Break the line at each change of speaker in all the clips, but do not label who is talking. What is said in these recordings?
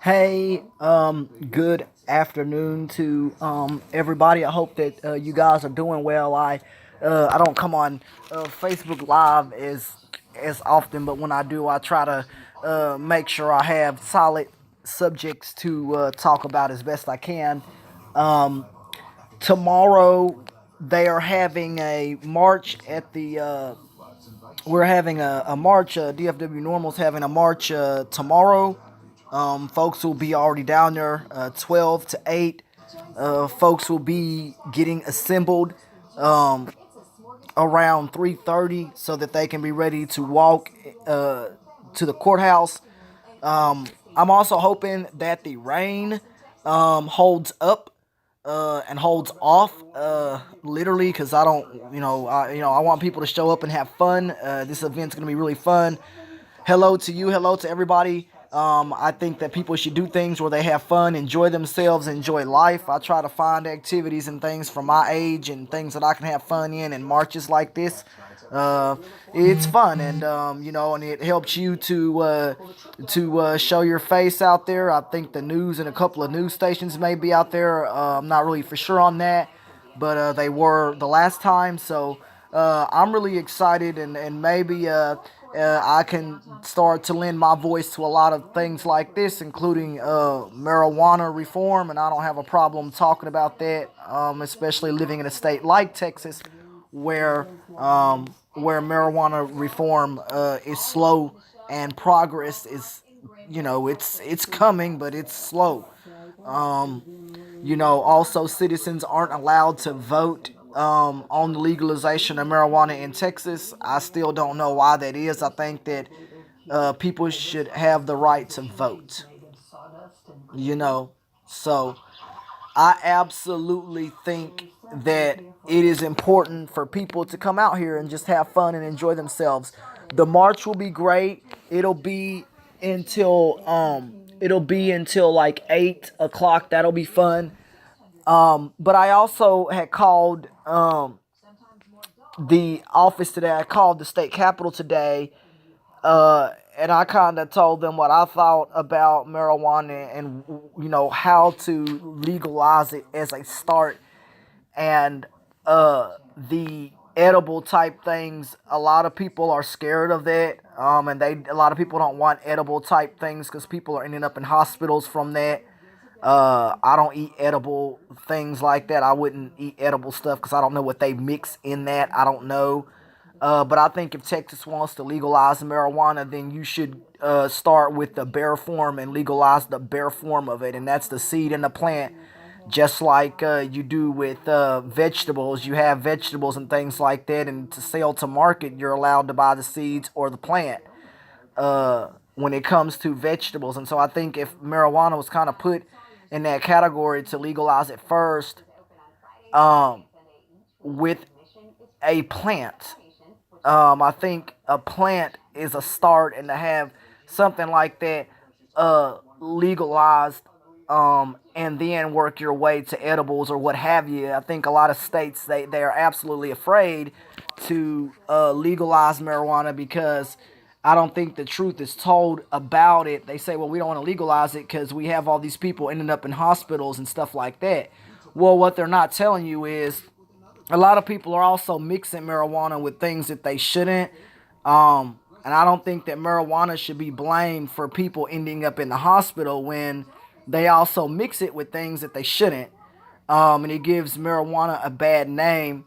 Hey, good afternoon to everybody. I hope that you guys are doing well. I don't come on Facebook Live as often, but when I do, I try to make sure I have solid subjects to talk about as best I can. Um, Tomorrow, they are having a march at the. We're having a march. DFW Normal's having a march tomorrow. Folks will be already down there 12 to 8. Folks will be getting assembled um, around 3:30 so that they can be ready to walk uh, to the courthouse. I'm also hoping that the rain holds up and holds off, literally, because I don't, I want people to show up and have fun. This event's gonna be really fun. Hello to you. Hello to everybody. I think that people should do things where they have fun, enjoy themselves, enjoy life. I try to find activities and things for my age and things that I can have fun in, and marches like this. Uh, it's fun, and and it helps you to show your face out there. I think the news and a couple of news stations may be out there. I'm not really for sure on that, but they were the last time. So I'm really excited, and maybe I can start to lend my voice to a lot of things like this, including marijuana reform, and I don't have a problem talking about that, especially living in a state like Texas, where where marijuana reform is slow and progress is, it's coming, but it's slow. Um, Also citizens aren't allowed to vote on the legalization of marijuana in Texas. I still don't know why that is. I think that people should have the right to vote. You know, so I absolutely think that it is important for people to come out here and just have fun and enjoy themselves. The march will be great. It'll be until like 8 o'clock. That'll be fun. But I also had called the office today. I called the state capitol today, and I kind of told them what I thought about marijuana and how to legalize it as a start. And the edible type things, a lot of people are scared of that, and a lot of people don't want edible type things because people are ending up in hospitals from that. I don't eat edible things like that. I wouldn't eat edible stuff because I don't know what they mix in that. I don't know. But I think if Texas wants to legalize marijuana, then you should start with the bare form and legalize the bare form of it, and that's the seed and the plant. Just like you do with vegetables, you have vegetables and things like that, and to sell to market, you're allowed to buy the seeds or the plant when it comes to vegetables. And so I think if marijuana was kind of put in that category to legalize it first, um, with a plant, I think a plant is a start, and to have something like that legalized, and then work your way to edibles or what have you. I think a lot of states they are absolutely afraid to legalize marijuana because I don't think the truth is told about it. They say, well, we don't want to legalize it because we have all these people ending up in hospitals and stuff like that. Well, what they're not telling you is a lot of people are also mixing marijuana with things that they shouldn't. And I don't think that marijuana should be blamed for people ending up in the hospital when they also mix it with things that they shouldn't. And it gives marijuana a bad name.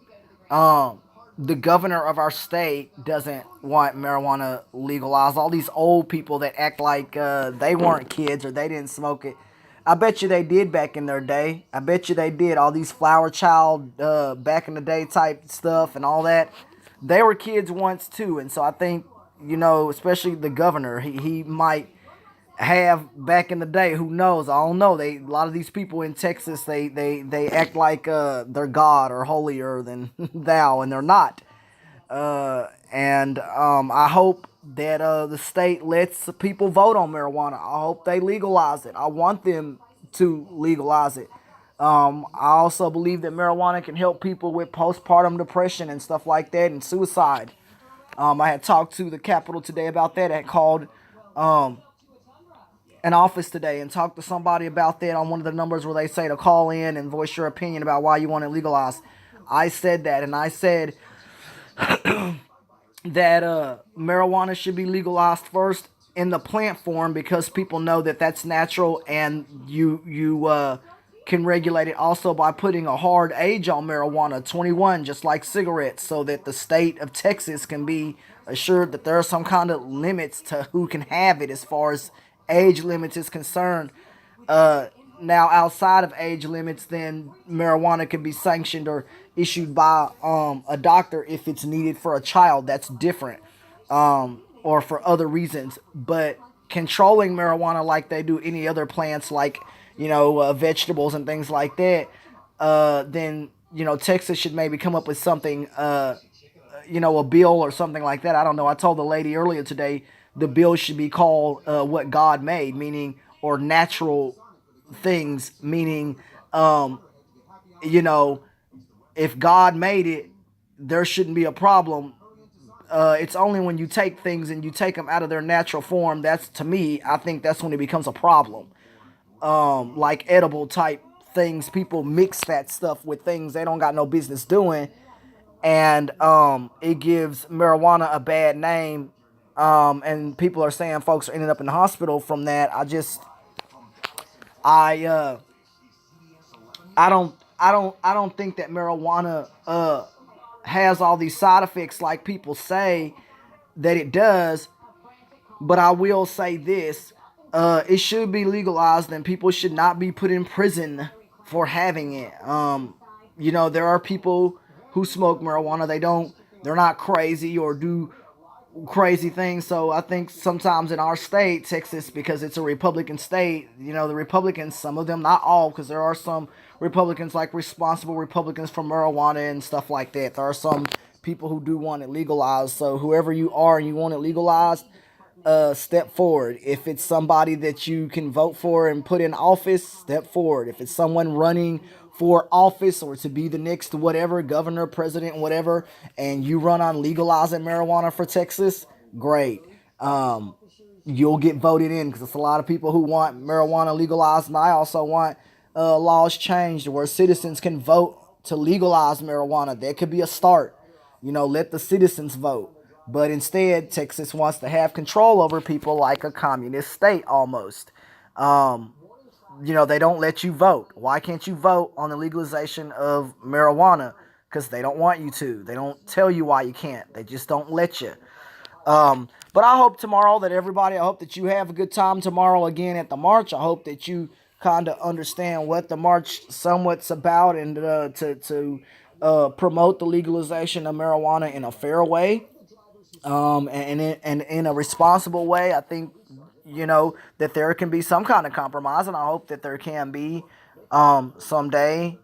Um, the governor of our state doesn't want marijuana legalized. All these old people that act like they weren't kids or they didn't smoke it. I bet you they did back in their day. I bet you they did. All these flower child back in the day type stuff and all that. They were kids once too. And so I think, especially the governor, he might have back in the day. Who knows? I don't know. A lot of these people in Texas, they act like they're God or holier than thou, and they're not. And I hope that the state lets people vote on marijuana. I hope they legalize it. I want them to legalize it. I also believe that marijuana can help people with postpartum depression and stuff like that, and suicide. I had talked to the Capitol today about that. I called um, an office today and talked to somebody about that on one of the numbers where they say to call in and voice your opinion about why you want it legalized. I said that, and I said that marijuana should be legalized first in the plant form because people know that that's natural, and you can regulate it also by putting a hard age on marijuana, 21, just like cigarettes, so that the state of Texas can be assured that there are some kind of limits to who can have it as far as age limits is concerned. Uh, Now, outside of age limits, then marijuana can be sanctioned or issued by a doctor if it's needed for a child. That's different, or for other reasons. But controlling marijuana like they do any other plants, like vegetables and things like that, then Texas should maybe come up with something. A bill or something like that. I don't know. I told the lady earlier today the bill should be called what God made, meaning, or natural things, meaning, you know, if God made it, there shouldn't be a problem. It's only when you take things and you take them out of their natural form, that's, to me, I think that's when it becomes a problem. Like edible type things, people mix that stuff with things they don't got no business doing, and it gives marijuana a bad name. And people are saying folks are ending up in the hospital from that. I uh, I don't think that marijuana has all these side effects like people say that it does. But I will say this: it should be legalized, and people should not be put in prison for having it. There are people who smoke marijuana. They're not crazy or do crazy things. So I think sometimes in our state, Texas, because it's a Republican state, the Republicans, some of them, not all, because there are some Republicans, like responsible Republicans for marijuana and stuff like that. There are some people who do want it legalized. So whoever you are and you want it legalized, step forward. If it's somebody that you can vote for and put in office, step forward. If it's someone running for office or to be the next whatever, governor, president, whatever, and you run on legalizing marijuana for Texas, great. You'll get voted in because it's a lot of people who want marijuana legalized, and I also want laws changed where citizens can vote to legalize marijuana. That could be a start. Let the citizens vote. But instead, Texas wants to have control over people like a communist state almost. They don't let you vote. Why can't you vote on the legalization of marijuana? Because they don't want you to. They don't tell you why you can't. They just don't let you. But I hope tomorrow that I hope that you have a good time tomorrow again at the march. I hope that you kind of understand what the march somewhat's about, and to promote the legalization of marijuana in a fair way, and in a responsible way. I think that there can be some kind of compromise, and I hope that there can be someday,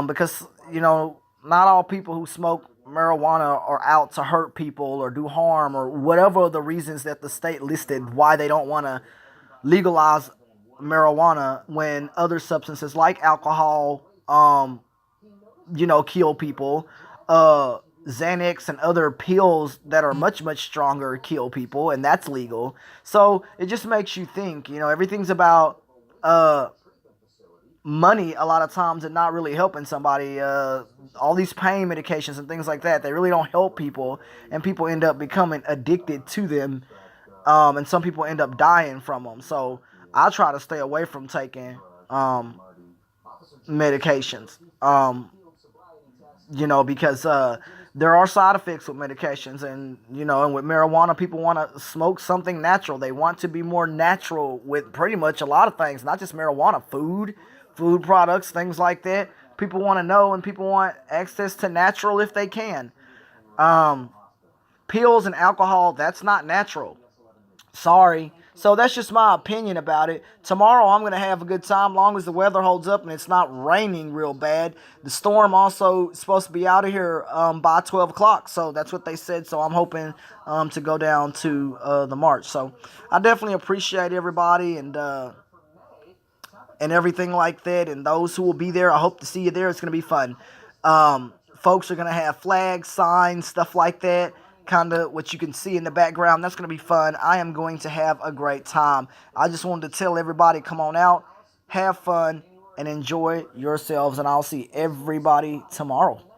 because not all people who smoke marijuana are out to hurt people or do harm or whatever the reasons that the state listed why they don't want to legalize marijuana when other substances like alcohol kill people. Xanax and other pills that are much, much stronger kill people, and that's legal. So it just makes you think, everything's about money a lot of times and not really helping somebody. All these pain medications and things like that, they really don't help people, and people end up becoming addicted to them, and some people end up dying from them. So I try to stay away from taking medications. Because there are side effects with medications, and with marijuana, people want to smoke something natural. They want to be more natural with pretty much a lot of things, not just marijuana, food products, things like that. People want to know, and people want access to natural if they can. Um, Pills and alcohol, that's not natural. Sorry. So that's just my opinion about it. Tomorrow I'm going to have a good time long as the weather holds up and it's not raining real bad. The storm also is supposed to be out of here by 12 o'clock. So that's what they said. So I'm hoping to go down to the march. So I definitely appreciate everybody and everything like that. And those who will be there, I hope to see you there. It's going to be fun. Folks are going to have flags, signs, stuff like that. kind of what you can see in the background. That's going to be fun. I am going to have a great time. I just wanted to tell everybody, come on out, have fun, and enjoy yourselves. And I'll see everybody tomorrow.